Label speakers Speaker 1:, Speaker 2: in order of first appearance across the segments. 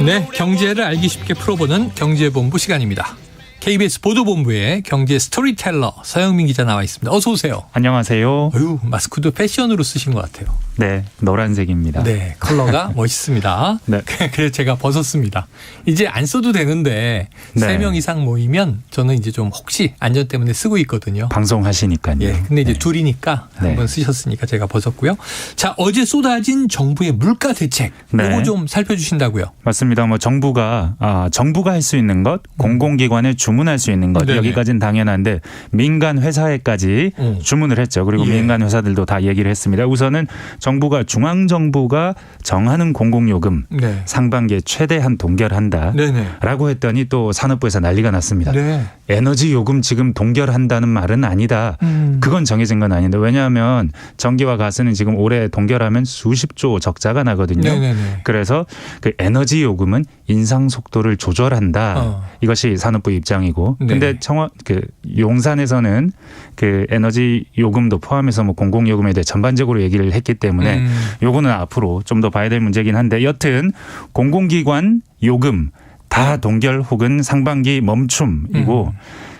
Speaker 1: 네, 경제를 알기 쉽게 풀어보는 경제본부 시간입니다. KBS 보도본부의 경제 스토리텔러 서영민 기자 나와 있습니다. 어서 오세요.
Speaker 2: 안녕하세요.
Speaker 1: 어휴, 마스크도 패션으로 쓰신 것 같아요.
Speaker 2: 네, 노란색입니다.
Speaker 1: 네, 컬러가 멋있습니다.
Speaker 2: 네.
Speaker 1: 그래서 제가 벗었습니다. 이제 안 써도 되는데
Speaker 2: 네.
Speaker 1: 3명 이상 모이면 저는 이제 좀 혹시 안전 때문에 쓰고 있거든요.
Speaker 2: 방송하시니까요.
Speaker 1: 예, 근데 이제
Speaker 2: 네.
Speaker 1: 둘이니까
Speaker 2: 네.
Speaker 1: 한번 쓰셨으니까 제가 벗었고요. 자, 어제 쏟아진 정부의 물가 대책
Speaker 2: 네.
Speaker 1: 이거 좀 살펴주신다고요.
Speaker 2: 맞습니다. 뭐 정부가 할 수 있는 것, 공공기관에 주문할 수 있는 것
Speaker 1: 네네.
Speaker 2: 여기까지는 당연한데 민간 회사에까지 주문을 했죠. 그리고
Speaker 1: 예.
Speaker 2: 민간 회사들도 다 얘기를 했습니다. 우선은 정부가 중앙정부가 정하는 공공요금
Speaker 1: 네.
Speaker 2: 상반기에 최대한 동결한다.
Speaker 1: 네네.
Speaker 2: 라고 했더니 또 산업부에서 난리가 났습니다.
Speaker 1: 네.
Speaker 2: 에너지 요금 지금 동결한다는 말은 아니다. 그건 정해진 건 아닌데 왜냐하면 전기와 가스는 지금 올해 동결하면 수십조 적자가 나거든요.
Speaker 1: 네네네.
Speaker 2: 그래서 그 에너지 요금은 인상 속도를 조절한다. 이것이 산업부 입장이고.
Speaker 1: 네.
Speaker 2: 근데 용산에서는 그 에너지 요금도 포함해서 뭐 공공요금에 대해 전반적으로 얘기를 했기 때문에 요거는 앞으로 좀 더 봐야 될 문제긴 한데 여튼 공공기관 요금 다 동결 혹은 상반기 멈춤이고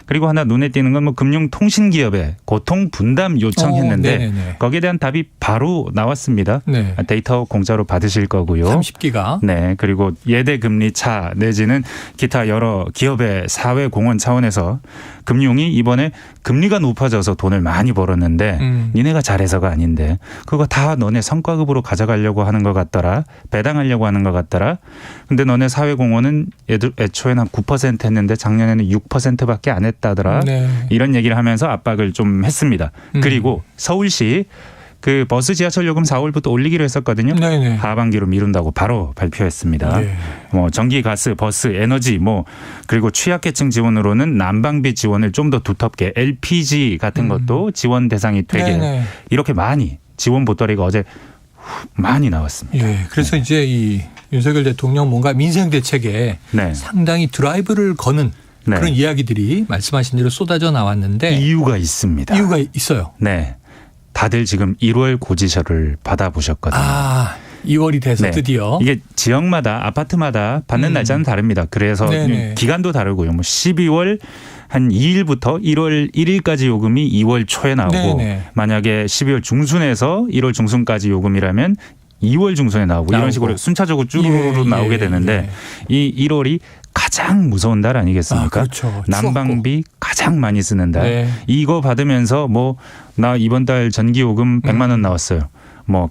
Speaker 2: 그리고 하나 눈에 띄는 건 뭐 금융통신기업에 고통 분담 요청했는데 거기에 대한 답이 바로 나왔습니다.
Speaker 1: 네.
Speaker 2: 데이터 공짜로 받으실 거고요.
Speaker 1: 30기가.
Speaker 2: 네. 그리고 예대 금리 차 내지는 기타 여러 기업의 사회 공헌 차원에서 금융이 이번에 금리가 높아져서 돈을 많이 벌었는데 니네가 잘해서가 아닌데 그거 다 너네 성과급으로 가져가려고 하는 것 같더라. 배당하려고 하는 것 같더라. 근데 너네 사회 공헌은 애초에는 한 9% 했는데 작년에는 6%밖에 안 했다더라.
Speaker 1: 네.
Speaker 2: 이런 얘기를 하면서 압박을 좀 했습니다. 그리고 서울시 그 버스 지하철 요금 4월부터 올리기로 했었거든요.
Speaker 1: 네네.
Speaker 2: 하반기로 미룬다고 바로 발표했습니다.
Speaker 1: 네.
Speaker 2: 뭐 전기, 가스, 버스, 에너지 그리고 취약계층 지원으로는 난방비 지원을 좀 더 두텁게 LPG 같은 것도 지원 대상이 되게
Speaker 1: 네네.
Speaker 2: 이렇게 많이 지원 보따리가 어제 많이 나왔습니다.
Speaker 1: 예. 그래서 이제 이 윤석열 대통령 뭔가 민생 대책에
Speaker 2: 네.
Speaker 1: 상당히 드라이브를 거는
Speaker 2: 네.
Speaker 1: 그런 이야기들이 말씀하신 대로 쏟아져 나왔는데
Speaker 2: 이유가 있습니다.
Speaker 1: 이유가 있어요.
Speaker 2: 네. 다들 지금 1월 고지서를 받아보셨거든요.
Speaker 1: 2월이 돼서
Speaker 2: 네.
Speaker 1: 드디어.
Speaker 2: 이게 지역마다 아파트마다 받는 날짜는 다릅니다. 그래서
Speaker 1: 네네.
Speaker 2: 기간도 다르고요. 뭐 12월 한 2일부터 1월 1일까지 요금이 2월 초에 나오고
Speaker 1: 네네.
Speaker 2: 만약에 12월 중순에서 1월 중순까지 요금이라면 2월 중순에 나오고 이런 식으로 순차적으로 쭈루루 나오게 되는데 이 1월이 가장 무서운 달 아니겠습니까?
Speaker 1: 그렇죠.
Speaker 2: 난방비 가장 많이 쓰는 달.
Speaker 1: 네.
Speaker 2: 이거 받으면서 나 이번 달 전기요금 100만 원 나왔어요.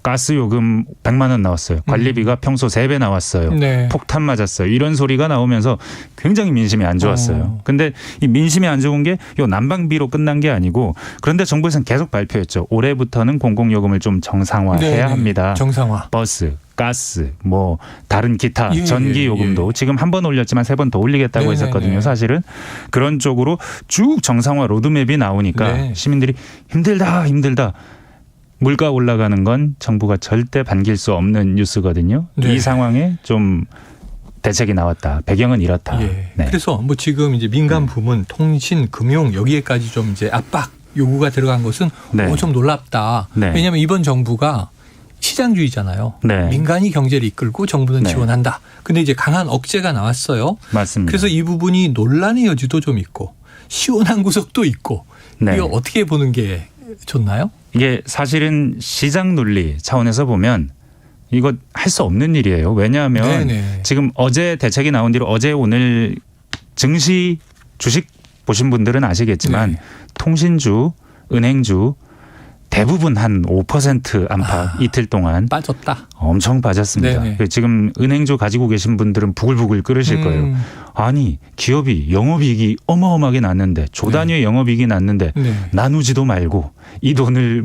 Speaker 2: 가스요금 100만 원 나왔어요. 관리비가 평소 3배 나왔어요.
Speaker 1: 네.
Speaker 2: 폭탄 맞았어요. 이런 소리가 나오면서 굉장히 민심이 안 좋았어요. 근데 이 민심이 안 좋은 게 요 난방비로 끝난 게 아니고 그런데 정부에서는 계속 발표했죠. 올해부터는 공공요금을 좀 정상화해야 합니다.
Speaker 1: 정상화.
Speaker 2: 버스, 가스, 다른 기타
Speaker 1: 예,
Speaker 2: 전기 요금도 지금 한 번 올렸지만 3번 더 올리겠다고 했었거든요. 사실은 그런 쪽으로 쭉 정상화 로드맵이 나오니까 시민들이 힘들다. 물가 올라가는 건 정부가 절대 반길 수 없는 뉴스거든요.
Speaker 1: 네.
Speaker 2: 이 상황에 좀 대책이 나왔다. 배경은 이렇다.
Speaker 1: 예.
Speaker 2: 네.
Speaker 1: 그래서 지금 이제 민간 부문, 통신, 금융 여기에까지 좀 이제 압박 요구가 들어간 것은 좀 놀랍다.
Speaker 2: 네.
Speaker 1: 왜냐하면 이번 정부가 시장주의잖아요.
Speaker 2: 네.
Speaker 1: 민간이 경제를 이끌고 정부는
Speaker 2: 네.
Speaker 1: 지원한다. 근데 이제 강한 억제가 나왔어요.
Speaker 2: 맞습니다.
Speaker 1: 그래서 이 부분이 논란의 여지도 좀 있고 시원한 구석도 있고 이거 어떻게 보는 게 좋나요?
Speaker 2: 이게 사실은 시장 논리 차원에서 보면 이거 할 수 없는 일이에요. 왜냐하면 지금 어제 대책이 나온 뒤로 어제 오늘 증시 주식 보신 분들은 아시겠지만 통신주, 은행주 대부분 한 5% 안팎 이틀 동안
Speaker 1: 빠졌다.
Speaker 2: 엄청 빠졌습니다. 지금 은행주 가지고 계신 분들은 부글부글 끓으실 거예요. 아니 기업이 영업이익이 어마어마하게 났는데 조 단위의 영업이익이 났는데 나누지도 말고 이 돈을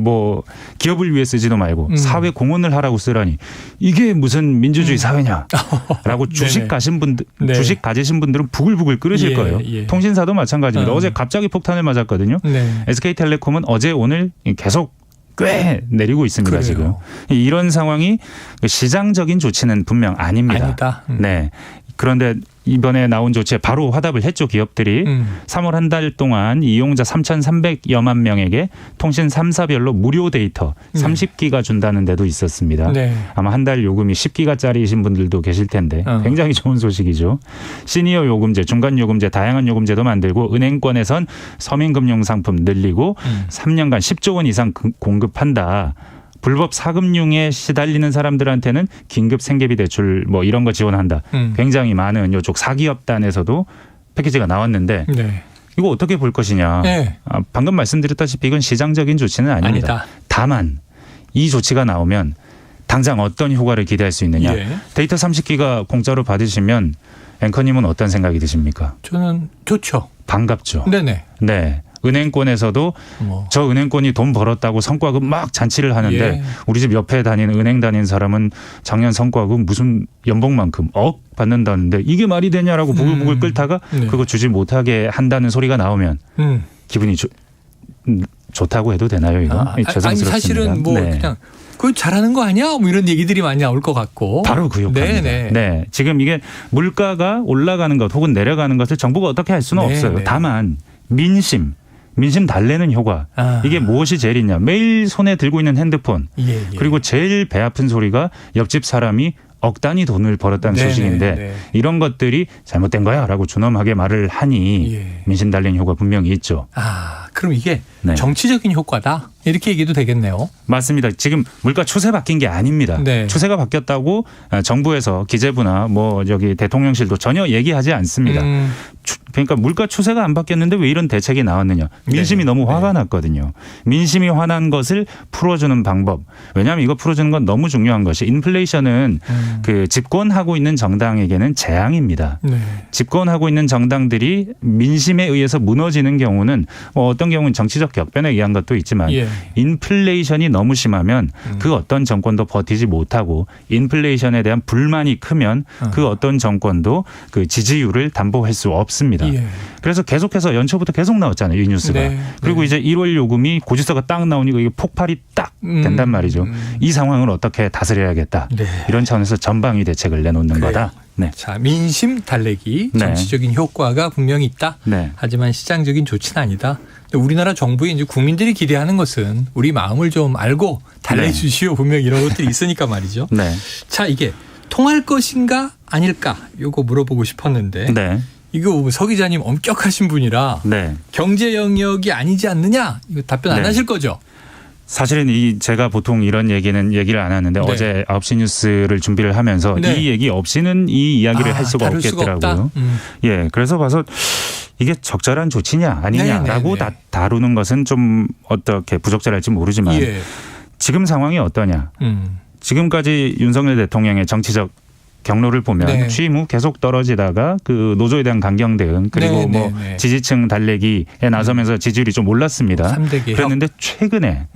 Speaker 2: 기업을 위해 쓰지도 말고 사회 공헌을 하라고 쓰라니 이게 무슨 민주주의 사회냐라고 주식 가신 분들 주식 가지신 분들은 부글부글 끓으실 거예요. 통신사도 마찬가지입니다. 어제 갑자기 폭탄을 맞았거든요. SK텔레콤은 어제 오늘 계속 꽤 내리고 있습니다.
Speaker 1: 그래요.
Speaker 2: 지금 이런 상황이 시장적인 조치는 분명 아닙니다.
Speaker 1: 아니다.
Speaker 2: 네. 그런데 이번에 나온 조치에 바로 화답을 했죠. 기업들이 3월 한 달 동안 이용자 3,300여만 명에게 통신 3사별로 무료 데이터 30기가 준다는 데도 있었습니다.
Speaker 1: 네.
Speaker 2: 아마 한 달 요금이 10기가짜리이신 분들도 계실 텐데 굉장히 좋은 소식이죠. 시니어 요금제, 중간 요금제, 다양한 요금제도 만들고 은행권에선 서민금융상품 늘리고 3년간 10조 원 이상 공급한다. 불법 사금융에 시달리는 사람들한테는 긴급 생계비 대출 뭐 이런 거 지원한다. 굉장히 많은 이쪽 사기업단에서도 패키지가 나왔는데
Speaker 1: 네.
Speaker 2: 이거 어떻게 볼 것이냐.
Speaker 1: 네.
Speaker 2: 방금 말씀드렸다시피 이건 시장적인 조치는 아닙니다. 다만 이 조치가 나오면 당장 어떤 효과를 기대할 수 있느냐.
Speaker 1: 예.
Speaker 2: 데이터 30기가 공짜로 받으시면 앵커님은 어떤 생각이 드십니까?
Speaker 1: 저는 좋죠.
Speaker 2: 반갑죠.
Speaker 1: 네네.
Speaker 2: 네. 은행권에서도 저 은행권이 돈 벌었다고 성과급 막 잔치를 하는데
Speaker 1: 예.
Speaker 2: 우리 집 옆에 다니는 은행 다니는 사람은 작년 성과급 무슨 연봉만큼 받는다는데 이게 말이 되냐라고 부글부글 끓다가
Speaker 1: 네.
Speaker 2: 그거 주지 못하게 한다는 소리가 나오면 기분이 좋다고 해도 되나요 이거? 죄송스럽습니다.
Speaker 1: 아니 사실은 뭐
Speaker 2: 네.
Speaker 1: 그냥 그거 잘하는 거 아니야? 뭐 이런 얘기들이 많이 나올 것 같고.
Speaker 2: 바로 그 효과입니다.
Speaker 1: 네네.
Speaker 2: 네, 지금 이게 물가가 올라가는 것 혹은 내려가는 것을 정부가 어떻게 할 수는
Speaker 1: 네네.
Speaker 2: 없어요. 다만 민심 달래는 효과. 이게 무엇이 제일 있냐. 매일 손에 들고 있는 핸드폰.
Speaker 1: 예.
Speaker 2: 그리고 제일 배 아픈 소리가 옆집 사람이 억 단위 돈을 벌었다는
Speaker 1: 네네.
Speaker 2: 소식인데
Speaker 1: 네.
Speaker 2: 이런 것들이 잘못된 거야 라고 준엄하게 말을 하니 민심 달래는 효과 분명히 있죠.
Speaker 1: 그럼 이게
Speaker 2: 네.
Speaker 1: 정치적인 효과다. 이렇게 얘기도 되겠네요.
Speaker 2: 맞습니다. 지금 물가 추세 바뀐 게 아닙니다.
Speaker 1: 네.
Speaker 2: 추세가 바뀌었다고 정부에서 기재부나 뭐 저기 대통령실도 전혀 얘기하지 않습니다. 그러니까 물가 추세가 안 바뀌었는데 왜 이런 대책이 나왔느냐. 민심이 너무 화가 났거든요. 민심이 화난 것을 풀어주는 방법. 왜냐하면 이거 풀어주는 건 너무 중요한 것이 인플레이션은 그 집권하고 있는 정당에게는 재앙입니다.
Speaker 1: 네.
Speaker 2: 집권하고 있는 정당들이 민심에 의해서 무너지는 경우는 뭐 어떤 경우는 정치적 격변에 의한 것도 있지만 인플레이션이 너무 심하면 그 어떤 정권도 버티지 못하고 인플레이션에 대한 불만이 크면 그 어떤 정권도 그 지지율을 담보할 수 없습니다. 그래서 계속해서 연초부터 계속 나왔잖아요. 이 뉴스가.
Speaker 1: 네.
Speaker 2: 그리고 이제 1월 요금이 고지서가 딱 나오니까 이게 폭발이 딱 된단 말이죠. 이 상황을 어떻게 다스려야겠다.
Speaker 1: 네.
Speaker 2: 이런 차원에서 전방위 대책을 내놓는
Speaker 1: 그래요.
Speaker 2: 거다. 네.
Speaker 1: 자, 민심 달래기
Speaker 2: 네.
Speaker 1: 정치적인 효과가 분명히 있다.
Speaker 2: 네.
Speaker 1: 하지만 시장적인 조치는 아니다. 우리나라 정부에 이제 국민들이 기대하는 것은 우리 마음을 좀 알고 달래주시오. 분명히 이런 것들이 있으니까 말이죠.
Speaker 2: 네.
Speaker 1: 자, 이게 통할 것인가 아닐까? 요거 물어보고 싶었는데.
Speaker 2: 네.
Speaker 1: 이거 서 기자님 엄격하신 분이라
Speaker 2: 네.
Speaker 1: 경제 영역이 아니지 않느냐? 이거 답변 안
Speaker 2: 네.
Speaker 1: 하실 거죠?
Speaker 2: 사실은 제가 보통 이런 얘기를 안 하는데
Speaker 1: 네.
Speaker 2: 어제 9시 뉴스를 준비를 하면서
Speaker 1: 네.
Speaker 2: 이 얘기 없이는 이 이야기를 할 수가
Speaker 1: 다룰
Speaker 2: 없겠더라고요. 예, 그래서 봐서 이게 적절한 조치냐 아니냐라고
Speaker 1: 네.
Speaker 2: 다루는 것은 좀 어떻게 부적절할지 모르지만 지금 상황이 어떠냐. 지금까지 윤석열 대통령의 정치적 경로를 보면 취임 후 계속 떨어지다가 그 노조에 대한 강경 대응 그리고 지지층 달래기에 나서면서 지지율이 좀 올랐습니다. 그랬는데 최근에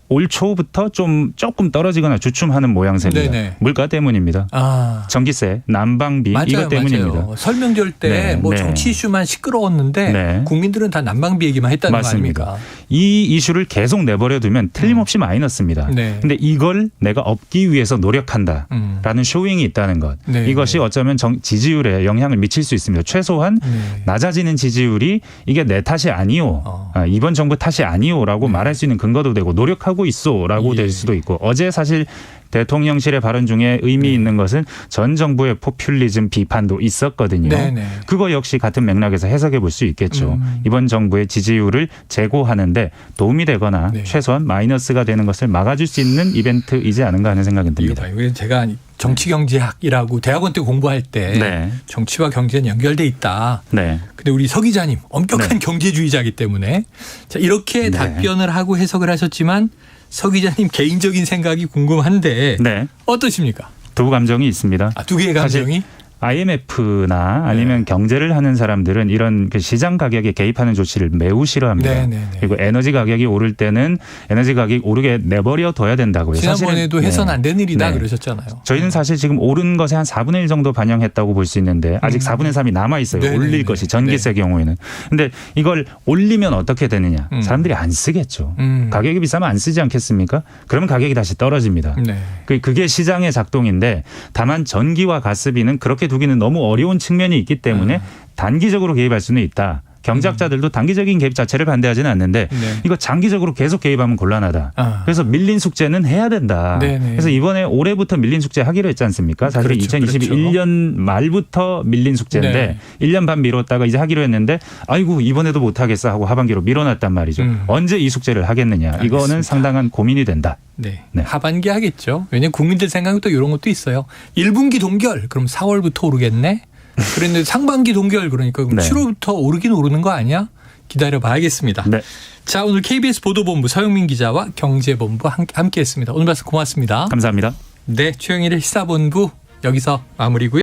Speaker 2: 올 초부터 조금 떨어지거나 주춤하는 모양새입니다. 물가 때문입니다. 전기세, 난방비
Speaker 1: 맞아요,
Speaker 2: 이것 때문입니다.
Speaker 1: 맞아요. 설명절 때 뭐 정치 이슈만 시끄러웠는데 국민들은 다 난방비 얘기만 했다는
Speaker 2: 맞습니다.
Speaker 1: 거 아닙니까?
Speaker 2: 이 이슈를 계속 내버려두면 틀림없이 마이너스입니다. 그런데 이걸 내가 업기 위해서 노력한다라는 쇼잉이 있다는 것. 이것이 어쩌면 지지율에 영향을 미칠 수 있습니다. 최소한 낮아지는 지지율이 이게 내 탓이 아니오. 이번 정부 탓이 아니오라고 말할 수 있는 근거도 되고 노력하고 있어라고 될 수도 있고 어제 사실 대통령실의 발언 중에 의미 있는 것은 전 정부의 포퓰리즘 비판도 있었거든요. 그거 역시 같은 맥락에서 해석해 볼 수 있겠죠. 이번 정부의 지지율을 제고하는데 도움이 되거나 최소한 마이너스가 되는 것을 막아줄 수 있는 이벤트이지 않은가 하는 생각이 듭니다.
Speaker 1: 이거 제가 정치경제학이라고 대학원 때 공부할 때 정치와 경제는 연결돼 있다. 근데 우리 서 기자님 엄격한 경제주의자이기 때문에 자, 이렇게 답변을 하고 해석을 하셨지만 서 기자님 개인적인 생각이 궁금한데 어떠십니까?
Speaker 2: 두 감정이 있습니다.
Speaker 1: 두 개의 감정이?
Speaker 2: IMF나 아니면 경제를 하는 사람들은 이런 그 시장 가격에 개입하는 조치를 매우 싫어합니다. 그리고 에너지 가격이 오를 때는 에너지 가격이 오르게 내버려 둬야 된다고요.
Speaker 1: 지난번에도 해서는 안 되는 일이다 그러셨잖아요.
Speaker 2: 저희는 사실 지금 오른 것의 한 4분의 1 정도 반영했다고 볼 수 있는데 아직 4분의 3이 남아 있어요. 올릴 것이 전기세 경우에는. 근데 이걸 올리면 어떻게 되느냐. 사람들이 안 쓰겠죠. 가격이 비싸면 안 쓰지 않겠습니까? 그러면 가격이 다시 떨어집니다. 그게 시장의 작동인데 다만 전기와 가스비는 그렇게 두기는 너무 어려운 측면이 있기 때문에 단기적으로 개입할 수는 있다. 경제학자들도 단기적인 개입 자체를 반대하지는 않는데 이거 장기적으로 계속 개입하면 곤란하다. 그래서 밀린 숙제는 해야 된다. 그래서 이번에 올해부터 밀린 숙제 하기로 했지 않습니까? 사실 그렇죠, 2021년 말부터 밀린 숙제인데 1년 반 미뤘다가 이제 하기로 했는데 아이고 이번에도 못하겠어 하고 하반기로 미뤄놨단 말이죠. 언제 이 숙제를 하겠느냐. 알겠습니다. 이거는 상당한 고민이 된다.
Speaker 1: 네. 하반기 하겠죠. 왜냐하면 국민들 생각은 또 이런 것도 있어요. 1분기 동결 그럼 4월부터 오르겠네. 그런데 상반기 동결 그러니까 7월부터 오르긴 오르는 거 아니야? 기다려 봐야겠습니다. 자, 오늘 KBS 보도본부 서영민 기자와 경제본부 함께했습니다. 오늘 말씀 고맙습니다.
Speaker 2: 감사합니다.
Speaker 1: 네, 최영일의 시사본부 여기서 마무리고요.